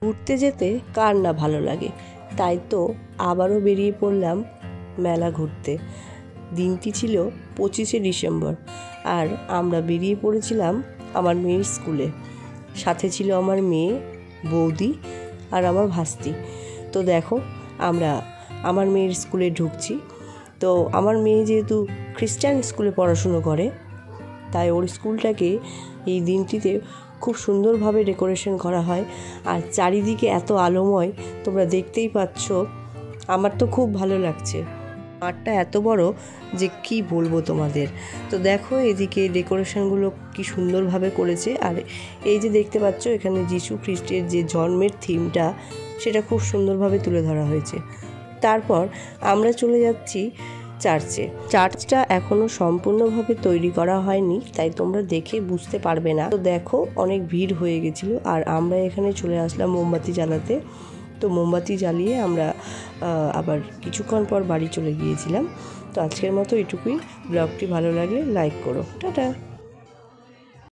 ঘুরতে যেতে কার না ভালো লাগে, তাই তো আবারও বেরিয়ে পড়লাম মেলা ঘুরতে। দিনটি ছিল 25শে ডিসেম্বর, আর আমরা বেরিয়ে পড়েছিলাম আমার মেয়ের স্কুলে। সাথে ছিল আমার মেয়ে, বৌদি আর আমার ভাস্তি। তো দেখো, আমরা আমার মেয়ের স্কুলে ঢুকছি। তো আমার মেয়ে যেহেতু খ্রিস্টান স্কুলে পড়াশুনো করে, তাই ওর স্কুলটাকে এই দিনটিতে খুব সুন্দরভাবে ডেকোরেশন করা হয়। আর চারিদিকে এত আলোময়, তোমরা দেখতেই পাচ্ছ। আমার তো খুব ভালো লাগছে। মাঠটা এত বড় যে কি বলবো তোমাদের। তো দেখো, এদিকে ডেকোরেশনগুলো কি সুন্দরভাবে করেছে। আর এই যে দেখতে পাচ্ছ, এখানে যিশু খ্রিস্টের যে জন্মের থিমটা, সেটা খুব সুন্দরভাবে তুলে ধরা হয়েছে। তারপর আমরা চলে যাচ্ছি চার্চে। চার্চটা এখনো সম্পূর্ণভাবে তৈরি করা হয়নি, তাই তোমরা দেখে বুঝতে পারবে না। তো দেখো, অনেক ভিড় হয়ে গেছিল, আর আমরা এখানে চলে আসলাম মোমবাতি জ্বালাতে। তো মোমবাতি জ্বালিয়ে আমরা আবার কিছুক্ষণ পর বাড়ি চলে গিয়েছিলাম। তো আজকের মতো এটুকুই। ব্লগটি ভালো লাগলে লাইক করো। টাটা।